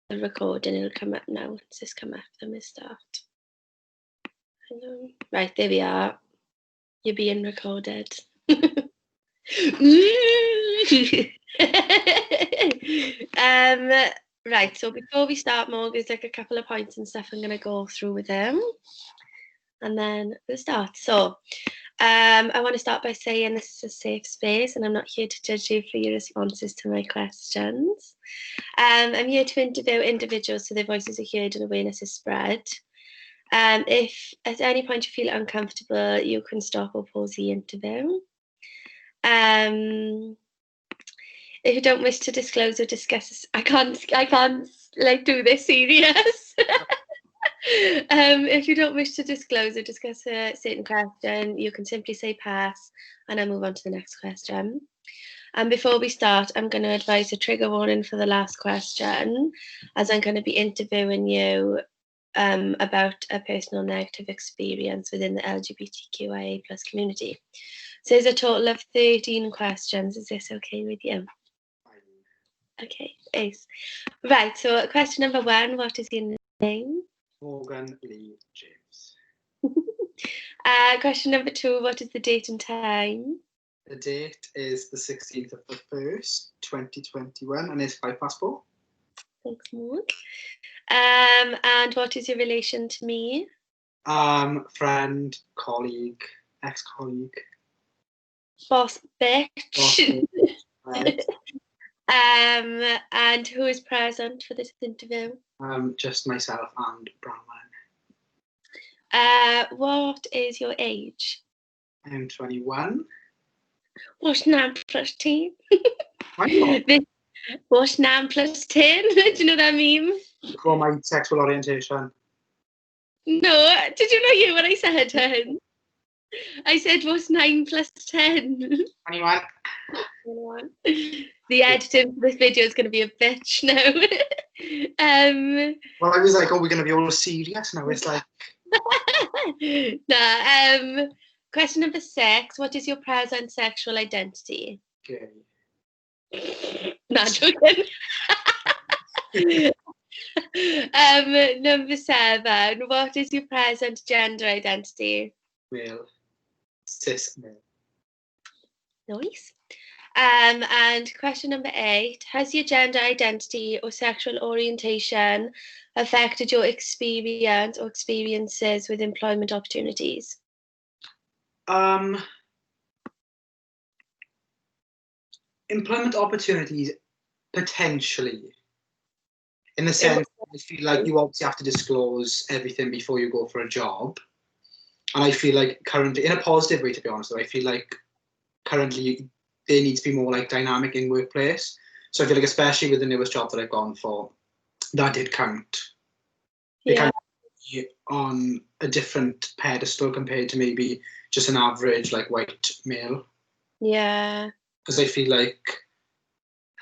the recording, it'll come up now. Once this come after my start. Hang on. Right, there we are. You're being recorded. Right, so before we start, Morg, there's like a couple of points and stuff I'm going to go through with them. And then we'll start. So, I want to start by saying this is a safe space and I'm not here to judge you for your responses to my questions. I'm here to interview individuals so their voices are heard and awareness is spread. If at any point you feel uncomfortable, you can stop or pause the interview. If you don't wish to disclose or discuss, I can't like do this serious. If you don't wish to disclose or discuss a certain question, you can simply say pass and I'll move on to the next question. And before we start, I'm going to advise a trigger warning for the last question, as I'm going to be interviewing you about a personal negative experience within the LGBTQIA+ community. So there's a total of 13 questions. Is this okay with you? Okay, ace. Right, so question number 1, what is your name? Morgan Lee James. Question number 2, what is the date and time? The date is the 16th of the 1st, 2021, and it's my passport. Thanks, Morg. And what is your relation to me? Friend, colleague, ex-colleague. Boss bitch. Boss bitch. And who is present for this interview? Just myself and Bronwyn. What is your age? I'm 21. What's 9 plus 10? I'm not. What's 9 plus 10? Do you know that meme? For my sexual orientation. No, did you not hear what I said, hun? I said, what's 9 plus 10? 21. 21. The editing for this video is going to be a bitch now. Well, I was like, oh, we're going to be all serious. Now it's like... Nah, question number 6. What is your present sexual identity? Gay. Not joking. Number 7. What is your present gender identity? Male. Cis male. Nice. And question number 8. Has your gender identity or sexual orientation affected your experience or experiences with employment opportunities? Employment opportunities, potentially. In the sense, I feel like you obviously have to disclose everything before you go for a job. And I feel like currently, in a positive way, to be honest, though, I feel like currently they need to be more like dynamic in workplace. So I feel like especially with the newest job that I've gone for, that did count. They kind of be on a different pedestal compared to maybe just an average like white male. Yeah. Because I feel like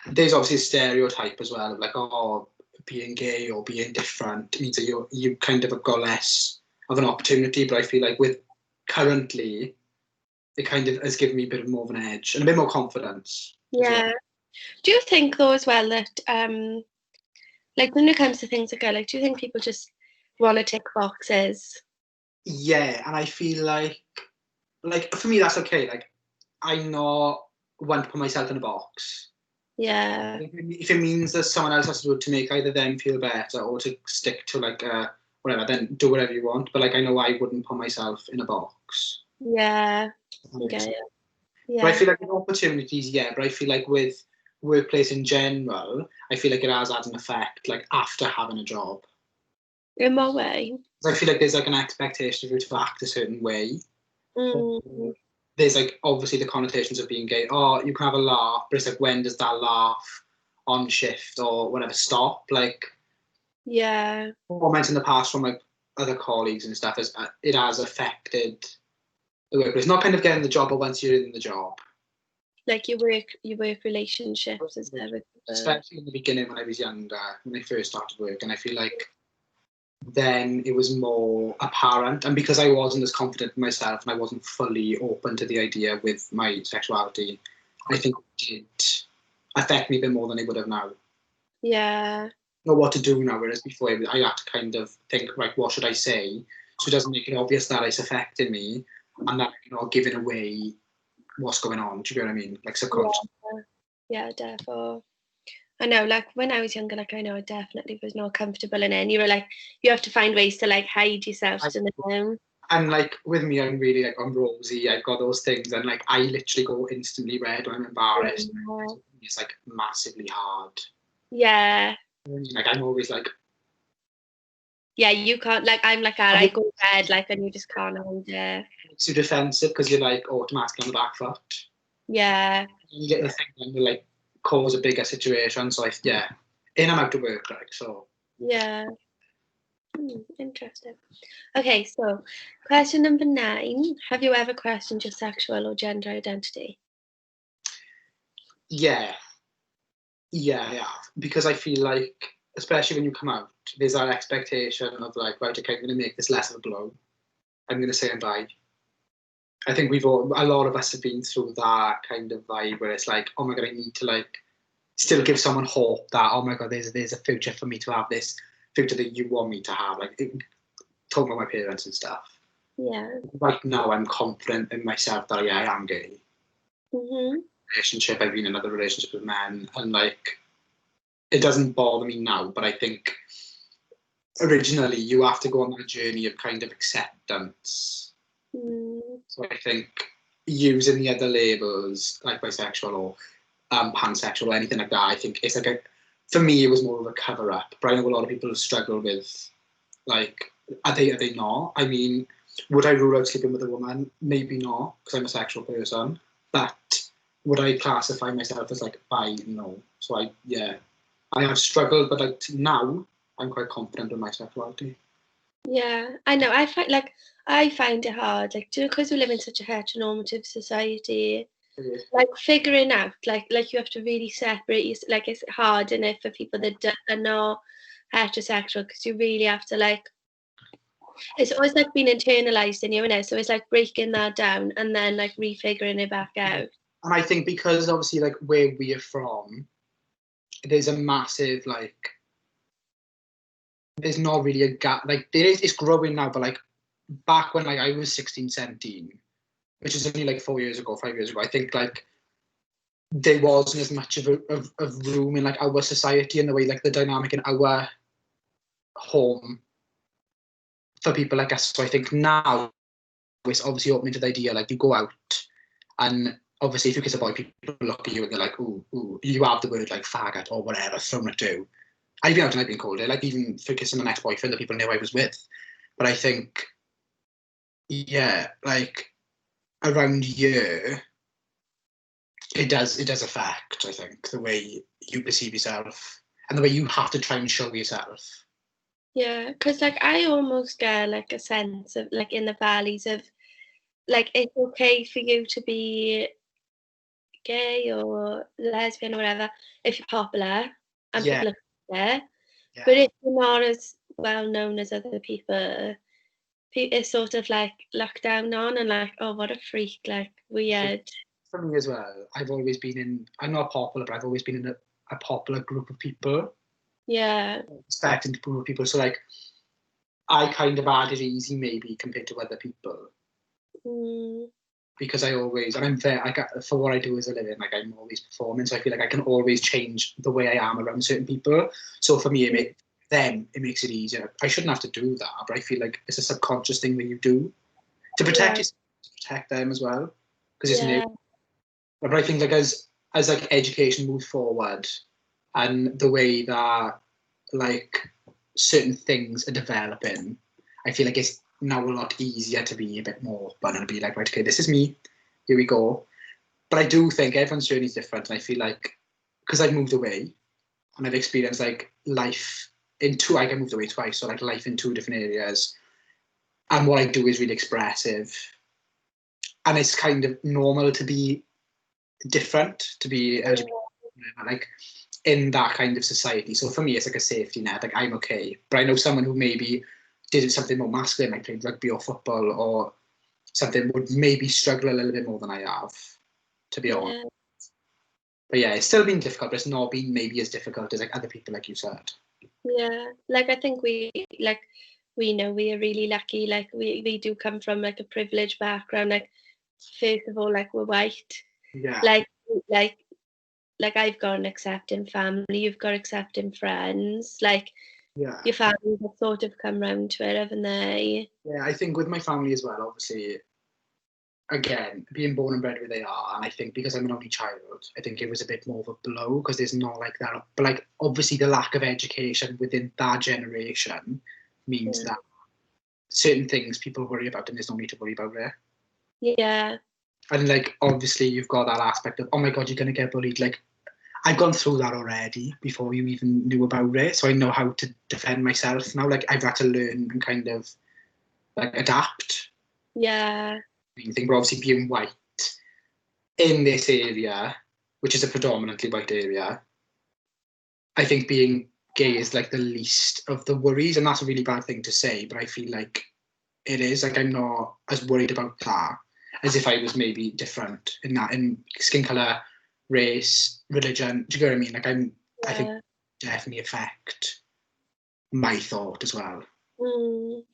there's obviously a stereotype as well of like, oh, being gay or being different means that you kind of have got less of an opportunity. But I feel like with currently, it kind of has given me a bit more of an edge and a bit more confidence. Yeah. Well. Do you think though as well that like when it comes to things like that, like do you think people just want to tick boxes? Yeah, and I feel like for me that's okay. Like I'm not one to put myself in a box. Yeah. If it means that someone else has to do it to make either them feel better or to stick to like whatever, then do whatever you want. But like I know I wouldn't put myself in a box. Yeah. Okay. Yeah. But I feel like with opportunities, yeah. But I feel like with workplace in general, I feel like it has had an effect like after having a job. In what way? I feel like there's like an expectation of you to act a certain way. There's like obviously the connotations of being gay. Oh, you can have a laugh, but it's like when does that laugh on shift or whatever stop? Like, yeah. Comments in the past from like other colleagues and stuff is it has affected the workplace. Not kind of getting the job, but once you're in the job. Like your work relationships, is there? Especially in the beginning when I was younger, when I first started work, and I feel like then it was more apparent, and because I wasn't as confident in myself and I wasn't fully open to the idea with my sexuality, I think it did affect me a bit more than it would have now. Yeah. know what to do now, whereas before I had to kind of think, right, what should I say? So it doesn't make it obvious that it's affecting me and that I'm not giving away what's going on. Do you get what I mean? Like subconscious. Yeah, definitely. I know, like when I was younger, like I know I definitely was not comfortable in it. And you were like, you have to find ways to like hide yourself to them. And like with me, I'm really like, I'm rosy. I've got those things, and like I literally go instantly red when I'm embarrassed. Yeah. It's like massively hard. Yeah. Like I'm always like, Yeah, you can't, like I'm like that. I go red, like, and you just can't hold it. makes you defensive because you're like automatically on the back foot. Yeah. You get the thing when you like cause a bigger situation. So yeah, in and out of work, like so. Yeah. Interesting. Okay, so question number 9. Have you ever questioned your sexual or gender identity? Yeah, yeah. Because I feel like, especially when you come out, there's that expectation of like, right, okay, I'm going to make this less of a blow. I'm going to say I'm bi. I think a lot of us have been through that kind of vibe where it's like, oh my God, I need to like still give someone hope that, oh my God, there's a future for me to have this future that you want me to have. Like talking about my parents and stuff. Yeah. Right now, I'm confident in myself that yeah, I am gay. Mhm. Relationship, I've been in other relationships with men, and like it doesn't bother me now. But I think originally you have to go on that journey of kind of acceptance. So I think using the other labels like bisexual or pansexual or anything like that, I think it's like for me it was more of a cover up. But I know a lot of people struggle with like are they not? I mean, would I rule out sleeping with a woman? Maybe not, because I'm a sexual person. But would I classify myself as like bi? No. So I have struggled, but like now I'm quite confident in my sexuality. Yeah, I know. I find it hard, like, because we live in such a heteronormative society, like figuring out, like you have to really separate. Like it's hard, and it for people that are not heterosexual, because you really have to like. It's always like being internalized in you, innit? So it's like breaking that down and then like refiguring it back out. And I think because obviously like where we are from, there's a massive like there's not really a gap. Like there is, it's growing now, but like back when like I was 16, 17, which is only like 4 years ago, 5 years ago, I think like there wasn't as much of room in like our society and the way like the dynamic in our home for people like us. So I think now it's obviously open to the idea like you go out and obviously if you kiss a boy, people look at you and they're like, ooh, you have the word like faggot or whatever thrown at you. I've been out and I've been called it, like even for kissing an ex-boyfriend that people knew I was with. But I think, yeah, like around here, it does affect, I think, the way you perceive yourself and the way you have to try and show yourself. Yeah, because like I almost get like a sense of like in the valleys of like it's okay for you to be gay or lesbian or whatever if you're popular and Yeah, people are there. yeah. But if you're not as well known as other people, it's sort of like looked down on and like, oh, what a freak, like weird. For me as well, I'm not popular, but I've always been in a popular group of people, Yeah. respecting group of people. So like, I kind of had it easy maybe compared to other people. Mm, Because and I'm very, like, for what I do as a living, like I'm always performing, so I feel like I can always change the way I am around certain people. So for me, it makes it easier. I shouldn't have to do that, but I feel like it's a subconscious thing that you do to protect yourself, to protect them as well, because it's new. yeah. But I think like as like education moves forward, and the way that like certain things are developing, I feel like it's now a lot easier to be a bit more open and be like, right, okay, this is me, here we go. But I do think everyone's journey is different, and I feel like because I've moved away and I've experienced like life in two, like I moved away twice, so like life in two different areas, and what I do is really expressive, and it's kind of normal to be different, to be LGBT, like in that kind of society. So for me, it's like a safety net. Like I'm okay, but I know someone who maybe did something more masculine, like played rugby or football or something, would maybe struggle a little bit more than I have, to be honest. But yeah, it's still been difficult, but it's not been maybe as difficult as like other people, like you said. Yeah, like I think we know we are really lucky. Like we do come from like a privileged background. Like first of all, like we're white. Yeah, Like like like I've got an accepting family. You've got accepting friends. Like yeah. your family have sort of come round to it, haven't they? Yeah, I think with my family as well, obviously, again, being born and bred where they are, and I think because I'm an only child, I think it was a bit more of a blow because there's not like that. But like, obviously, the lack of education within that generation means Yeah. that certain things people worry about and there's no need to worry about it. Yeah. And like, obviously, you've got that aspect of, oh my God, you're going to get bullied. Like, I've gone through that already before you even knew about it. So I know how to defend myself now. Like, I've had to learn and kind of like adapt. Yeah. I think, but obviously, being white in this area, which is a predominantly white area, I think being gay is like the least of the worries. And that's a really bad thing to say, but I feel like it is. Like, I'm not as worried about that as if I was maybe different in that, in skin color, race, religion. Do you get what I mean? Like, I think Yeah. definitely affect my thought as well.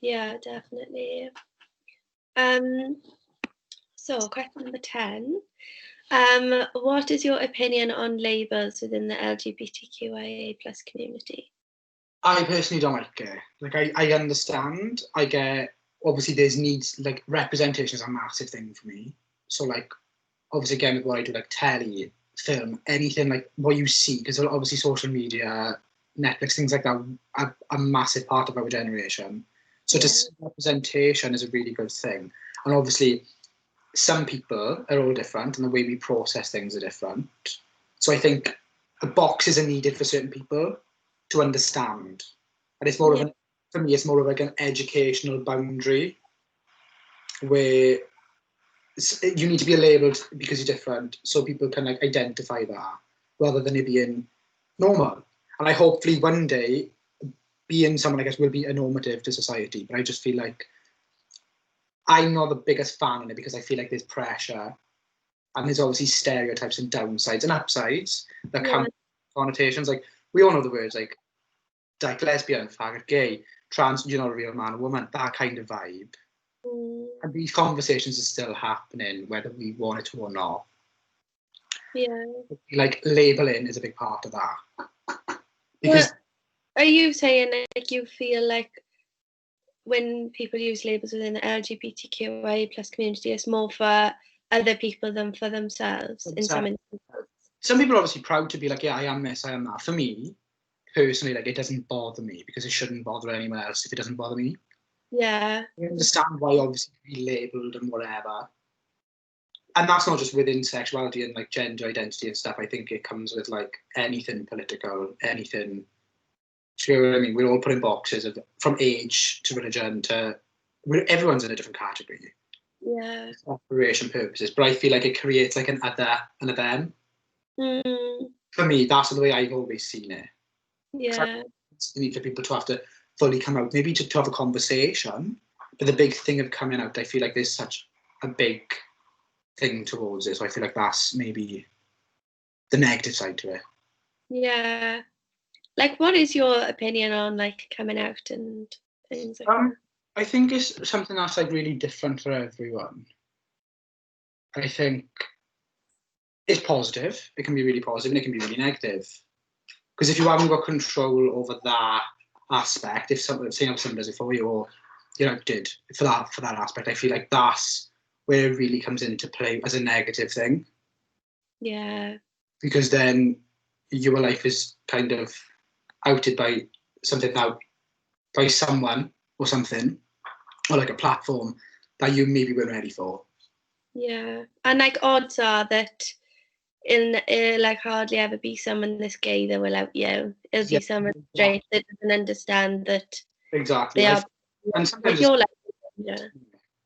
Yeah, definitely. Um, so question number 10. What is your opinion on labels within the LGBTQIA plus community? I personally don't like it. Like, I understand. I get, obviously there's needs, like representation is a massive thing for me. So like, obviously again with what I do, like telly, film, anything like what you see, because obviously social media, Netflix, things like that are a massive part of our generation. So to Yeah. see representation is a really good thing. And obviously some people are all different and the way we process things are different. So I think boxes are needed for certain people to understand. And it's more of Yeah. an, for me, it's more of like an educational boundary where you need to be labelled because you're different so people can like identify that rather than it being normal. And I hopefully one day being someone, I guess, will be a normative to society. But I just feel like I'm not the biggest fan in it because I feel like there's pressure and there's obviously stereotypes and downsides and upsides that come Yeah. with connotations. Like we all know the words like lesbian, faggot, gay, trans, you're not a real man or woman, that kind of vibe. Mm, And these conversations are still happening, whether we want it to or not. yeah. Like labeling is a big part of that. Well, Because are you saying like you feel like when people use labels within the LGBTQIA plus community, it's more for other people than for themselves in some instances? some people are obviously proud to be like, yeah, I am this, I am that. For me, personally, like it doesn't bother me because it shouldn't bother anyone else if it doesn't bother me. Yeah. I understand why obviously be labelled and whatever. And that's not just within sexuality and like gender identity and stuff. I think it comes with like anything political, anything. Do you know what I mean? We're all put in boxes of from age to religion to everyone's in a different category Yeah. for separation purposes. But I feel like it creates like an other and a them. Mm, For me, that's the way I've always seen it. yeah. It's the need for people to have to fully come out, maybe to have a conversation. But the big thing of coming out, I feel like there's such a big thing towards it. So I feel like that's maybe the negative side to it. Yeah. Like, what is your opinion on like coming out and things like that? I think it's something that's like really different for everyone. I think it's positive. It can be really positive and it can be really negative. Because if you haven't got control over that aspect, if someone, say someone does it for you or you know did for that aspect, I feel like that's where it really comes into play as a negative thing. Yeah. Because then your life is kind of outed by something now by someone or something or like a platform that you maybe weren't ready for. Yeah. And like odds are that in like hardly ever be someone this gay that will out you. It'll Yeah, be someone straight that doesn't understand that exactly. they are And like your life. Yeah.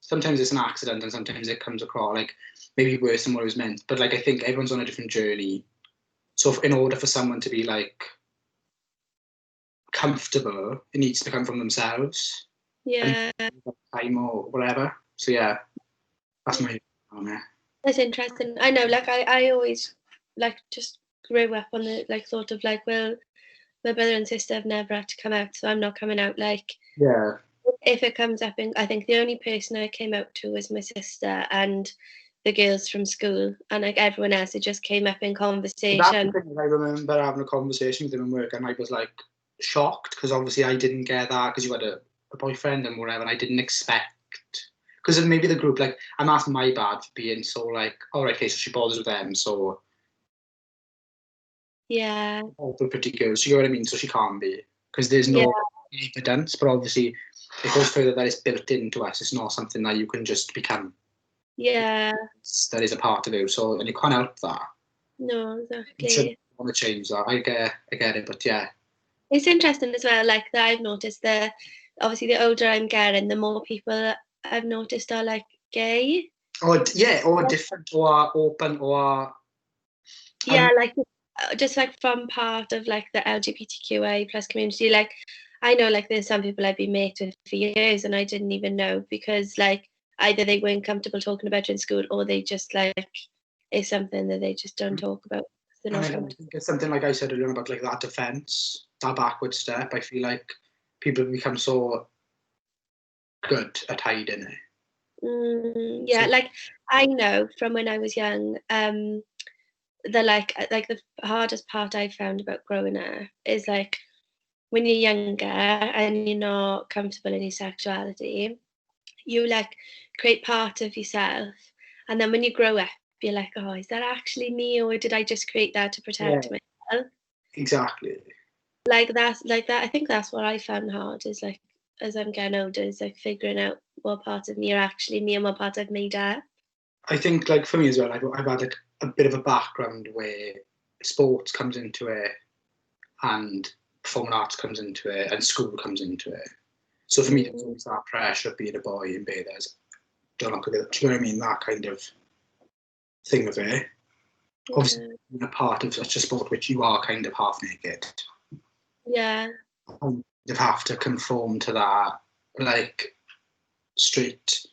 sometimes it's an accident, and sometimes it comes across like maybe worse than what it was meant. But like I think everyone's on a different journey. So in order for someone to be like comfortable, it needs to come from themselves and Yeah. time or whatever. So yeah, that's Yeah. my on it. That's interesting. I know, like I always like just grew up on the like sort of like, well, my brother and sister have never had to come out, so I'm not coming out. Like, Yeah. if it comes up, I think the only person I came out to was my sister and the girls from school, and like everyone else, it just came up in That's conversation. the thing. I remember having a conversation with him in work, and I was like shocked because obviously I didn't get that because you had a boyfriend and whatever, and I didn't expect. Because maybe the group, like, and that's my bad for being so like, all right, okay, so she bothers with them, so Yeah, all the pretty girls, you know what I mean? So she can't be because there's yeah, no evidence, but obviously it goes further that it's built into us. It's not something that you can just become. yeah. That is a part of you. So, and you can't help that. No, You should exactly. want to change that. I get it, but yeah. It's interesting as well, like that I've noticed that obviously the older I'm getting, the more people I've noticed are like gay. Or yeah, or different, or open, or Yeah, like just like from part of like the LGBTQA plus community. Like I know like there's some people I've been mates with for years and I didn't even know because like either they weren't comfortable talking about it in school or they just like it's something that they just don't talk about. They're and not I comfortable. think it's something like I said earlier about like that defense, that backward step. I feel like people become so good at hiding it. Yeah, So like I know from when I was young, the like the hardest part I found about growing up is like when you're younger and you're not comfortable in your sexuality, you like create part of yourself, and then when you grow up, you're like, oh, is that actually me, or did I just create that to yeah, protect myself? exactly. Like that's like that. I think that's what I found hard is like as I'm getting older, is like figuring out what part of me are actually me and what part I've made up. I think like for me as well, I've had like a bit of a background where sports comes into it, and performing arts comes into it, and school comes into it. So for me, there's Mm, always that pressure of being a boy and being there's don't look at it. Do you know what I mean? That kind of thing of it. Obviously, yeah, being a part of such a sport which you are kind of half naked, yeah, you have to conform to that like strict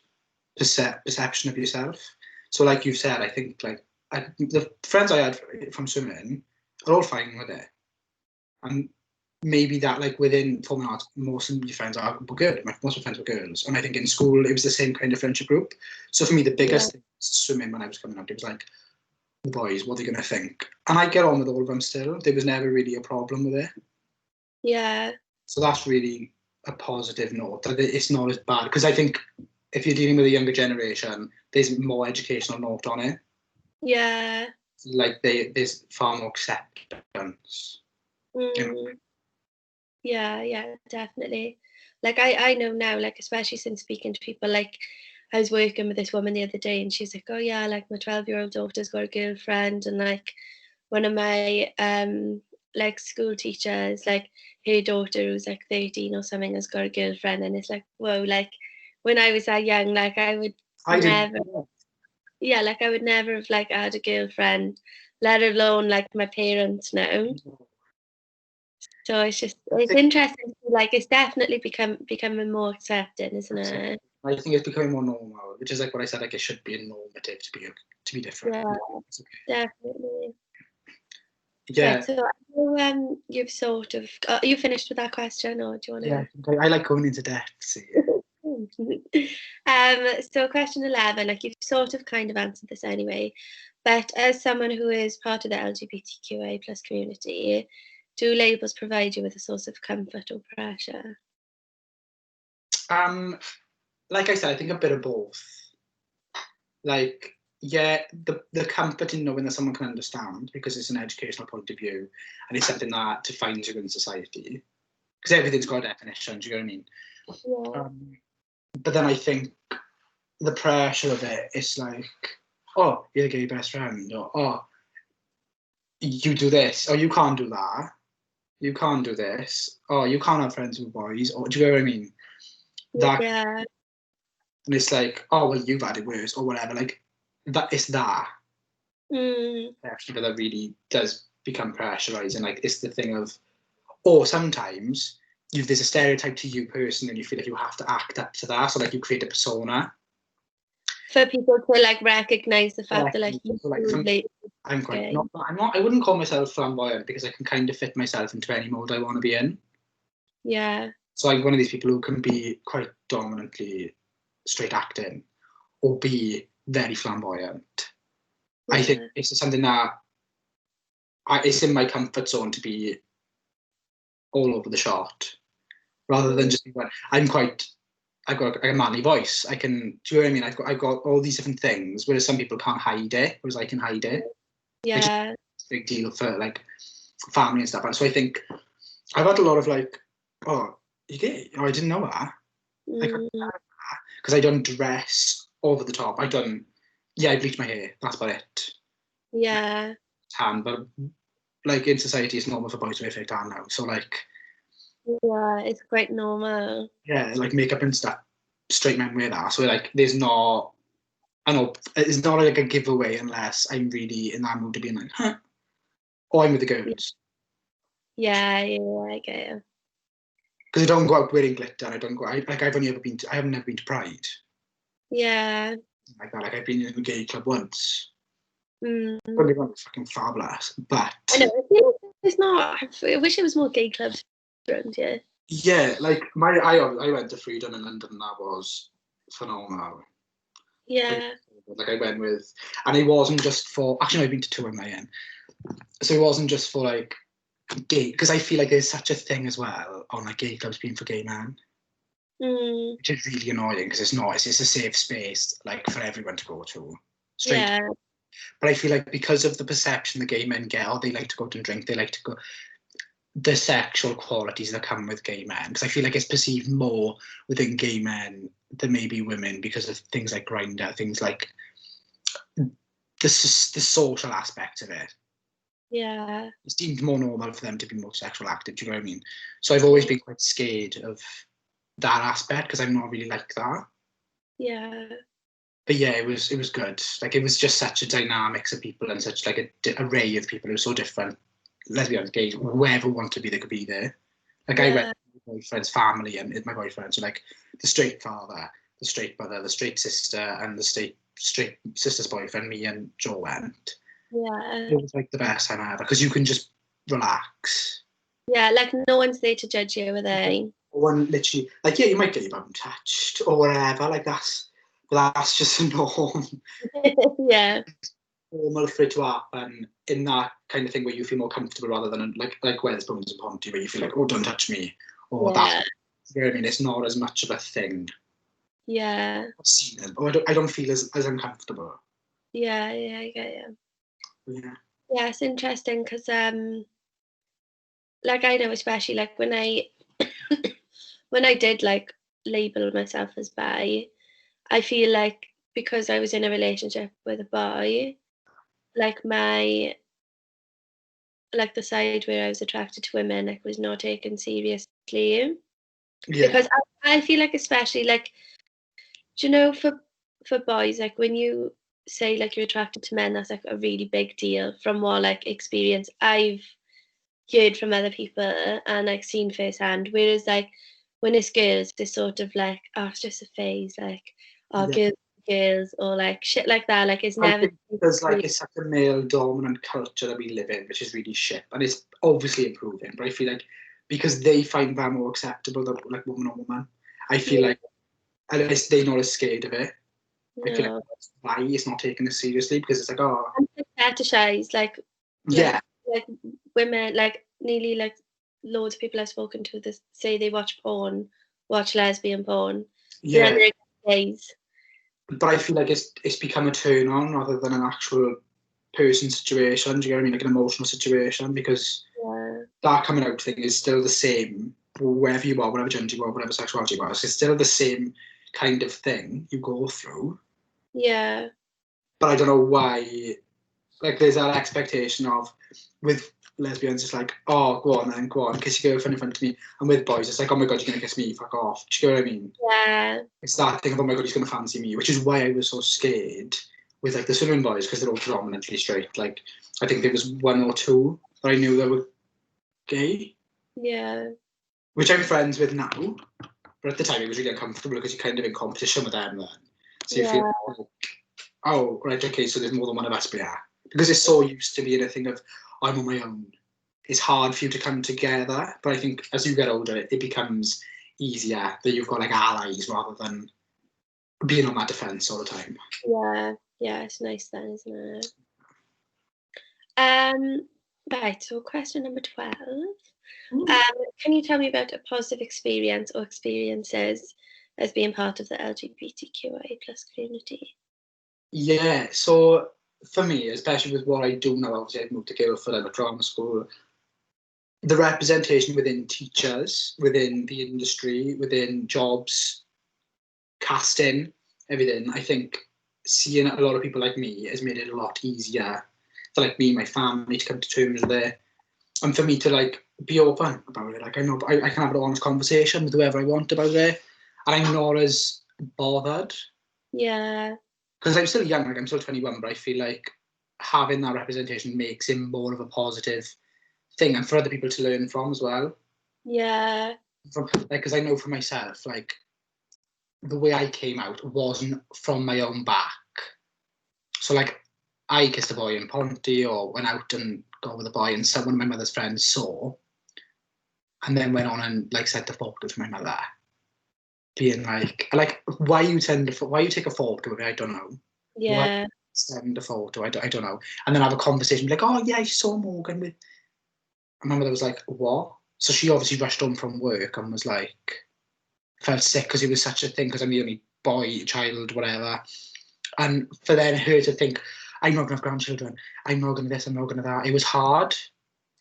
perception of yourself. So, like you've said, I think like the friends I had from swimming are all fine with it, and maybe that like within performing arts, most of your friends were good. Most of my friends were girls, and I think in school it was the same kind of friendship group. So for me, the yeah, biggest thing was swimming when I was coming up, it was like the boys, what are they going to think? And I get on with all of them still. There was never really a problem with it. yeah, So that's really a positive note that it's not as bad because I think if you're dealing with a younger generation, there's more educational note on it. yeah. Like there's far more acceptance. You know? Mm. Yeah, yeah, definitely. Like I know now, like especially since speaking to people, like I was working with this woman the other day and she's like, oh yeah, like my 12-year-old daughter's got a girlfriend and like one of my like school teachers, like her daughter who's like 13 or something has got a girlfriend and it's like, whoa, like when I was that young, like I would I didn't. never yeah, like I would never have like had a girlfriend, let alone like my parents know. So it's just it's interesting to like it's definitely becoming more accepted, isn't it? I think it's becoming more normal, which is like what I said. Like it should be a normative to be different. Yeah, It's okay. definitely. Right, Yeah, so I know, you've sort of you finished with that question, or do you want yeah. to? I like going into depth. See. So question 11, like you've sort of kind of answered this anyway, but as someone who is part of the LGBTQA plus community, do labels provide you with a source of comfort or pressure? Um, like I said, I think a bit of both. Like, yeah, the comfort in knowing that someone can understand because it's an educational point of view and it's something that defines you in society. Because everything's got a definition, do you know what I mean? Yeah. But then I think the pressure of it is like, oh, you're the gay best friend, or oh, you do this, or you can't do that, you can't do this, or you can't have friends with boys, or do you know what I mean? That Yeah. and it's like, oh well, you've had it worse, or whatever. Like that, it's that Mm, actually that really does become pressurizing. Like it's the thing of, or sometimes there's a stereotype to you personally, and you feel like you have to act up to that, so like you create a persona. for people to like recognize the fact that like you So, like, relate I'm quite gay. not. I'm not. I wouldn't call myself flamboyant because I can kind of fit myself into any mode I want to be in. Yeah. So I'm one of these people who can be quite dominantly straight acting or be very flamboyant. I think Yeah. it's something that it's in my comfort zone to be all over the shot rather than just be one. I've got a manly voice. I can, do you know what I mean? I've got all these different things, whereas some people can't hide it, whereas I can hide it. Which is Yeah. a big deal for like family and stuff. And so I think I've had a lot of like, oh, you gay? Oh, I didn't know that. Because I don't dress over the top. I bleach my hair. That's about it. Yeah. Tan, but like in society, it's normal for boys to wear fake tan now. So like, Yeah, it's quite normal. yeah, like makeup and stuff, straight men wear that. So like, there's not, I know it's not like a giveaway unless I'm really in that mood to be like, huh? Or I'm with the girls. Yeah, I get it. Because I don't go out wearing glitter. I don't go. I haven't never been to Pride. Yeah. Like that. Like I've been in a gay club once. Mm. Don't get me wrong, it's fucking fabulous. But I know, I feel like it's not. I wish it was more gay clubs around here. yeah, like I went to Freedom in London and that was phenomenal. Yeah. Like I went with, and it wasn't just for. Actually, no, I've been to two in my end. So it wasn't just for like gay, because I feel like there's such a thing as well on like gay clubs being for gay men. Which is really annoying because it's not. It's a safe space like for everyone to go to. Straight. Yeah. But I feel like because of the perception the gay men get, they like to go out and drink, they like to go, the sexual qualities that come with gay men. Because I feel like it's perceived more within gay men than maybe women because of things like Grindr, things like the social aspect of it. Yeah. It's deemed more normal for them to be more sexual active, do you know what I mean? So I've always been quite scared of that aspect because I'm not really like that. Yeah. But yeah, it was good. Like it was just such a dynamics of people and such like an array of people who were so different. Lesbians, gays, whoever wanted to be, they could be there. Like I went with my boyfriend's family and my boyfriend, so like the straight father, the straight brother, the straight sister, and the straight sister's boyfriend. Me and Joe went. Yeah. It was like the best time ever because you can just relax. Yeah, like no one's there to judge you, are they? One literally, like yeah, you might get your bum touched or whatever. Like that's just a norm. Yeah. Normal for it to happen in that kind of thing where you feel more comfortable rather than like Wetherspoons and Ponty where you feel like, oh, don't touch me, or that. You know what I mean? It's not as much of a thing. Yeah. I've seen it, but I don't feel as uncomfortable. Yeah, I get you. Yeah. Yeah, it's interesting because like I know, especially like when I when I did like label myself as bi, I feel like because I was in a relationship with a boy, like my like the side where I was attracted to women like was not taken seriously. Yeah. Because I feel like especially like, do you know, for boys, like when you say like you're attracted to men, that's like a really big deal from what like experience I've heard from other people and like seen firsthand. Whereas like when it's girls, it's sort of like, oh, it's just a phase, like, oh, Yeah. girls, or like shit like that. Like it's I never. think because like it's such a male dominant culture that we live in, which is really shit, and it's obviously improving. But I feel like because they find that more acceptable than like woman on woman, I feel like at least they're not as scared of it. I feel like No. that's why it's not taken as seriously because it's like, oh, And it's fetishized, like yeah, like women, like nearly like loads of people I've spoken to this say they watch lesbian porn, but then yeah. they're gays. But I feel like it's become a turn on rather than an actual person situation. Do you get what I mean? Like an emotional situation because Yeah. that coming out thing is still the same wherever you are, whatever gender you are, whatever sexuality you are. It's still the same kind of thing you go through. Yeah. But I don't know why. Like there's that expectation of with lesbians, it's like, oh, go on, kiss your girlfriend in front of me. And with boys, it's like, oh my god, you're gonna kiss me, fuck off. Do you know what I mean? Yeah. It's that thing of, oh my god, he's gonna fancy me, which is why I was so scared with like the swimming boys because they're all predominantly straight. Like I think there was one or two that I knew that were gay, Yeah. which I'm friends with now. But at the time, it was really uncomfortable because you're kind of in competition with them then. So you feel like, oh, right, okay, so there's more than one of us, but yeah. Because it's so used to being a thing of, I'm on my own. It's hard for you to come together, but I think as you get older, it becomes easier that you've got like allies rather than being on that defence all the time. Yeah, it's nice then, isn't it? Right, so question number 12. Can you tell me about a positive experience or experiences as being part of the LGBTQIA+ community? Yeah, so for me, especially with what I do now, obviously I've moved to Guildford, I'm at drama school, the representation within teachers, within the industry, within jobs, casting, everything, I think seeing a lot of people like me has made it a lot easier for like me and my family to come to terms with it, and for me to like be open about it. Like I know I can have an honest conversation with whoever I want about it, and I'm not as bothered. Yeah. Because I'm still young, like I'm still 21, but I feel like having that representation makes it more of a positive thing, and for other people to learn from as well. Yeah. From like, because I know for myself, like the way I came out wasn't from my own back. So like, I kissed a boy in Ponty or went out and got with a boy, and someone my mother's friends saw, and then went on and like sent the photo to my mother, being like why you take a photo of it? I don't know. Yeah. Why send a photo? I don't know. And then have a conversation like, oh yeah, I saw Morgan with. And my mother was like, what? So she obviously rushed home from work and was like, felt sick because it was such a thing because I'm the only boy, child, whatever. And for then her to think, I'm not going to have grandchildren, I'm not going to this, I'm not going to that. It was hard.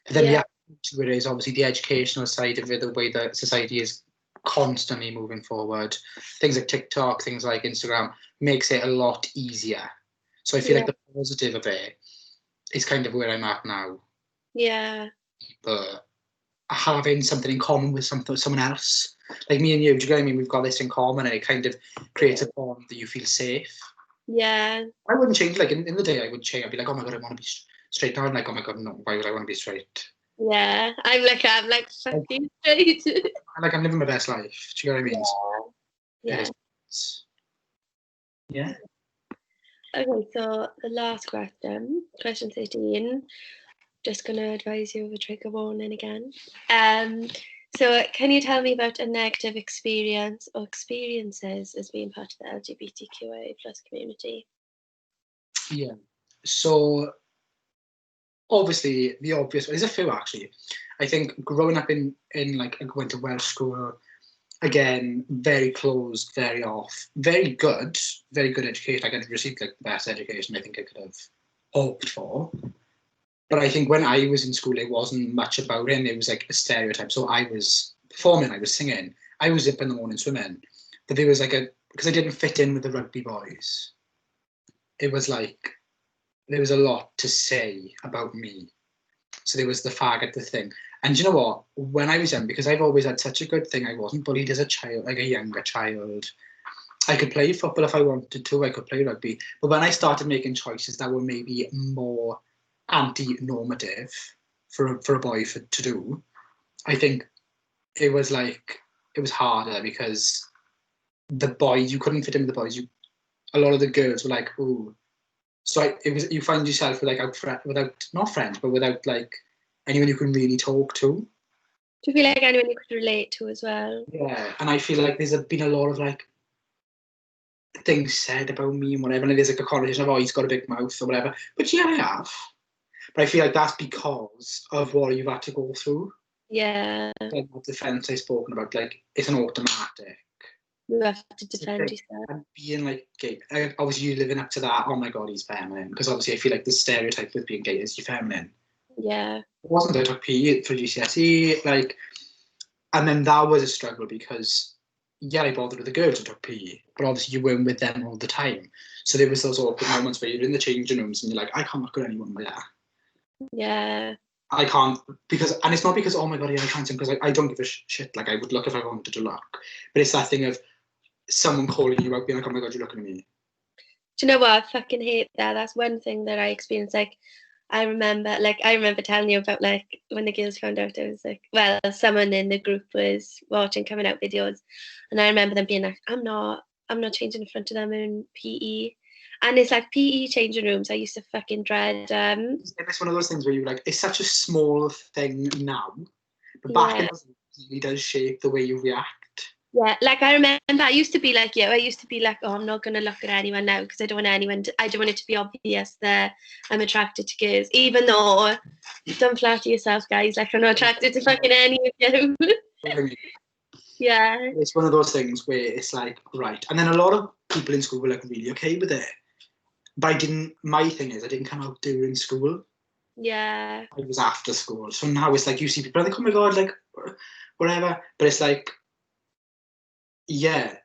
But then the other to it is obviously the educational side of it, the way that society is constantly moving forward. Things like TikTok, things like Instagram makes it a lot easier. So I feel like the positive of it is kind of where I'm at now. Yeah. But having something in common with someone else, like me and you, do you know what I mean? We've got this in common, and it kind of creates a bond that you feel safe. Yeah. I wouldn't change. Like in the day, I would change. I'd be like, oh my god, I want to be straight. Now I'm like, oh my god, no, why would I want to be straight? Yeah, I'm like fucking straight. Like I'm living my best life. Do you know what I mean? Yeah. Yeah. Okay, so the last question 13. Just gonna advise you of a trigger warning again. So can you tell me about a negative experience or experiences as being part of the LGBTQIA+ community? Yeah. So obviously the obvious, there's a few actually. I think growing up in like I went to Welsh school, again, very closed, very off, very good education. Like I received like the best education I think I could have hoped for. But I think when I was in school, it wasn't much about it. And it was like a stereotype. So I was performing, I was singing, I was up in the morning swimming. But there was like because I didn't fit in with the rugby boys, it was like, there was a lot to say about me. So there was the faggot, the thing. And you know what? When I was young, because I've always had such a good thing, I wasn't bullied as a child, like a younger child. I could play football if I wanted to, I could play rugby. But when I started making choices that were maybe more anti-normative for a boy to do, I think it was harder because the boys, you couldn't fit in with the boys. A lot of the girls were like, ooh. So you find yourself without not friends, but without like anyone you can really talk to. Do you feel like anyone you could relate to as well? Yeah, and I feel like there's been a lot of like things said about me and whatever, and there's like a connotation of, oh, he's got a big mouth or whatever. But yeah, I have. But I feel like that's because of what you've had to go through. Yeah. Like the defence I've spoken about, like it's an automatic. You have to defend yourself. And being like gay, obviously you living up to that, oh my god, he's feminine. Because obviously I feel like the stereotype with being gay is you're feminine. Yeah. It wasn't I took PE for GCSE, like, and then that was a struggle because, yeah, I bothered with the girls who took PE, but obviously you weren't with them all the time. So there was those awkward moments where you're in the changing rooms and you're like, I can't look at anyone like that. Yeah. I can't, and it's not because, oh my god, yeah, I can't sing, because I don't give a shit. Like, I would look if I wanted to look. But it's that thing of someone calling you out, being like, oh my god, you're looking at me. Do you know what? I fucking hate that. That's one thing that I experienced. Like, I remember telling you about like when the girls found out I was like, someone in the group was watching coming out videos, and I remember them being like, I'm not I'm not changing in front of them in PE. And it's like PE changing rooms. I used to fucking dread. It's one of those things where you're like, it's such a small thing now, but back in Yeah. the day, it really does shape the way you react. Yeah, like I remember I used to be like you. I used to be like, oh, I'm not gonna look at anyone now because I don't want it to be obvious that I'm attracted to girls, even though don't flatter yourself, guys. Like I'm not attracted to fucking any of you. I mean, Yeah, it's one of those things where it's like, right. And then a lot of people in school were like really okay with it. But my thing is, I didn't come out during school. yeah, It was after school. So now it's like, you see people, like, oh my God, like, whatever. But it's like, yeah,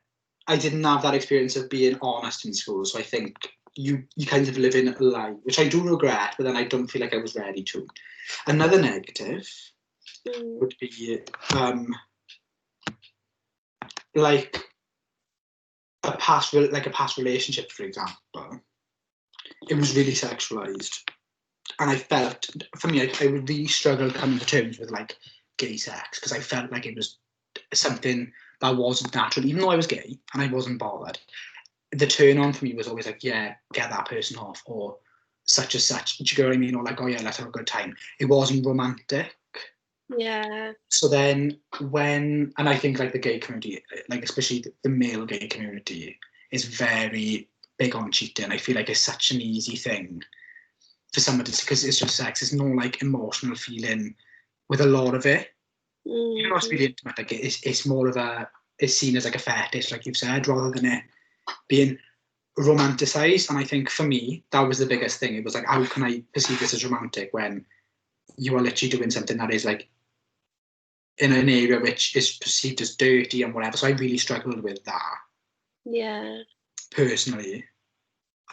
I didn't have that experience of being honest in school. So I think you kind of live in a lie, which I do regret, but then I don't feel like I was ready to. Another negative would be like a past relationship, for example. It was really sexualized, and I felt, for me, I would really struggle coming to terms with like gay sex because I felt like it was something that wasn't natural, even though I was gay and I wasn't bothered. The turn on for me was always like, yeah, get that person off, or such as such. Do you get what I mean? Or like, oh yeah, let's have a good time. It wasn't romantic. yeah, So then and I think like the gay community, like especially the male gay community, is very big on cheating. I feel like it's such an easy thing for someone to, because it's just sex. There's no like emotional feeling with a lot of it. Even though it's really intimate, like it's more of it's seen as like a fetish, like you've said, rather than it being romanticized. And I think for me, that was the biggest thing. It was like, how can I perceive this as romantic when you are literally doing something that is like in an area which is perceived as dirty and whatever. So I really struggled with that. Yeah. Personally.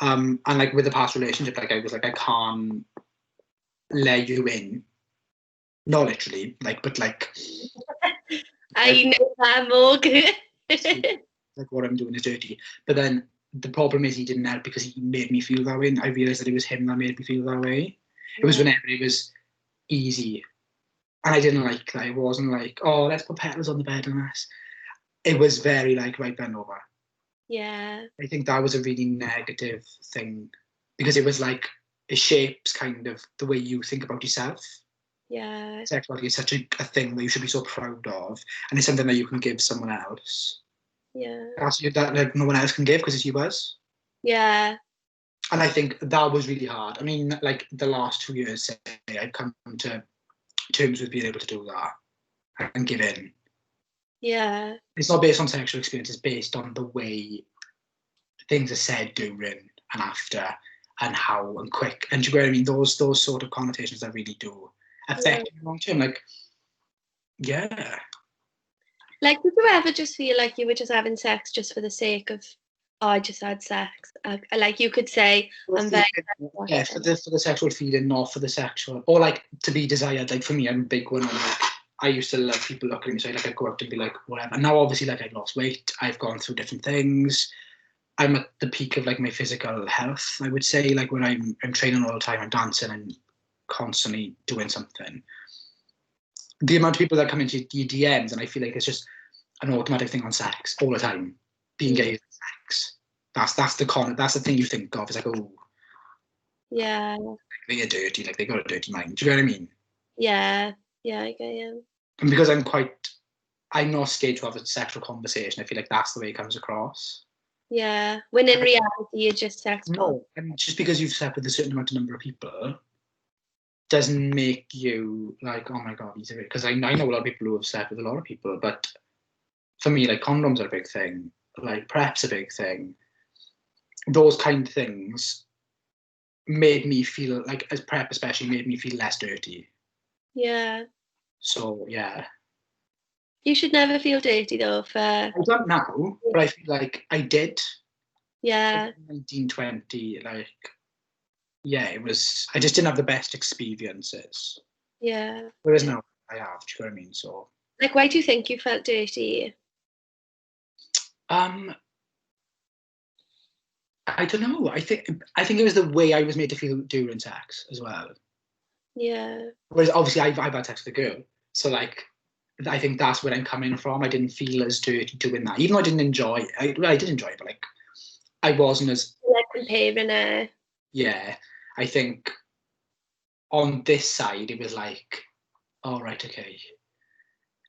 And like with the past relationship, like I was like, I can't let you in. Not literally, like, but like I know that, Morgan. like what I'm doing is dirty. But then the problem is he didn't help because he made me feel that way. And I realised that it was him that made me feel that way. It was whenever it was easy. And I didn't like that. It wasn't like, oh, let's put petals on the bed and us. It was very like, right, bend over. Yeah. I think that was a really negative thing because it was like, it shapes kind of the way you think about yourself. Yeah. Sexuality is such a thing that you should be so proud of, and it's something that you can give someone else. Yeah. That like no one else can give because it's yours. Yeah. And I think that was really hard. I mean, like the last 2 years, say, I've come to terms with being able to do that and give in. Yeah. It's not based on sexual experience, it's based on the way things are said during and after and how and quick. And do you get what I mean? Those sort of connotations that really do affect you long term. Like, yeah. Like, did you ever just feel like you were just having sex just for the sake of, oh, I just had sex? Like you could say, I'm very. Yeah, for the sexual feeling, not for the sexual, or like to be desired. Like for me, I'm a big one on like, I used to love people looking at me, so like I'd go out and be like, whatever. And now obviously like I've lost weight, I've gone through different things. I'm at the peak of like my physical health, I would say. Like when I'm training all the time, I'm dancing and constantly doing something. The amount of people that come into your DMs, and I feel like it's just an automatic thing on sex all the time. Being gay is sex. That's the thing you think of. It's like, oh, Yeah. they are dirty, like they got a dirty mind. Do you know what I mean? Yeah. Yeah, I get you. And because I'm not scared to have a sexual conversation, I feel like that's the way it comes across. Yeah. When in reality, you're just sex positive. No, and just because you've slept with a certain number of people doesn't make you like, oh my God, he's a bit. Because I know a lot of people who have slept with a lot of people, but for me, like condoms are a big thing, like PrEP's a big thing. Those kind of things made me feel like, as PrEP especially, made me feel less dirty. Yeah. So yeah. You should never feel dirty though for. I don't know, but I feel like I did. Yeah. 1920, like, yeah, it was. I just didn't have the best experiences. Yeah. Whereas now I have. Do you know what I mean? So. Like, why do you think you felt dirty? I don't know. I think it was the way I was made to feel during sex as well. Yeah. Whereas obviously I've had sex with a girl, so like I think that's where I'm coming from. I didn't feel as dirty doing that, even though I didn't enjoy it. I did enjoy it, but like I wasn't as comparing it. Yeah. I think on this side it was like, oh right, okay.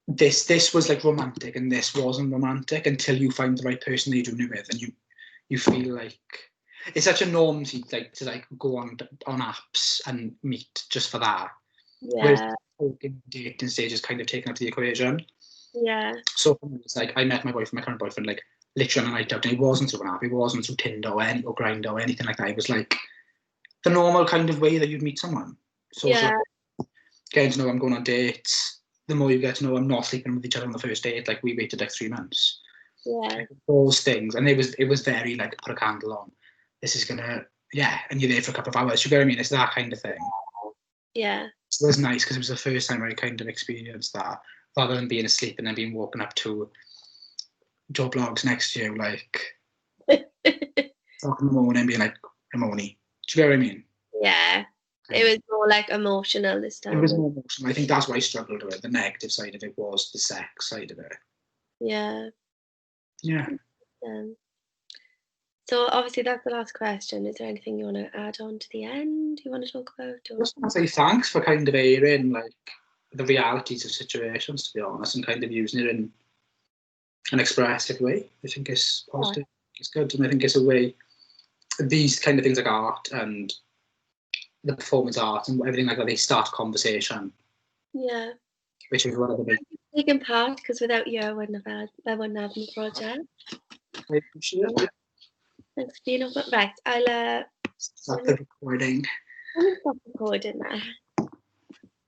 This was like romantic, and this wasn't romantic until you find the right person that you're doing it with, and you feel like it's such a norm to like go on apps and meet just for that. Yeah. Whereas talking dating stage is kind of taken out of the equation. Yeah. So for me, it's like I met my current boyfriend, like literally on a night out, and it wasn't through an app, it wasn't through Tinder or Grindr or anything like that. It was like the normal kind of way that you'd meet someone. So Yeah. like, getting to know I'm going on dates. The more you get to know I'm not sleeping with each other on the first date. Like we waited like 3 months. Yeah. Those things, and it was very like put a candle on. This is gonna and you're there for a couple of hours. You get what I mean? It's that kind of thing. Yeah. So it was nice because it was the first time I kind of experienced that, rather than being asleep and then being woken up to Joe Blogs next to you, like 4 in the morning, being like, Ramoni. Do you get what I mean? Yeah. It was more like emotional this time. It was more emotional. I think that's why I struggled with it. The negative side of it was the sex side of it. Yeah. Yeah. So obviously that's the last question. Is there anything you want to add on to the end you want to talk about? I just want to say thanks for kind of airing like the realities of situations, to be honest, and kind of using it in an expressive way. I think it's positive. Yeah. It's good, and I think it's a way. These kind of things like art and the performance art and everything like that, they start conversation. Yeah. Which is one of the big. Taking part, because without you, I wouldn't have the project. I appreciate it. Thanks for being on. Right, I'll stop the recording. Let me stop recording now.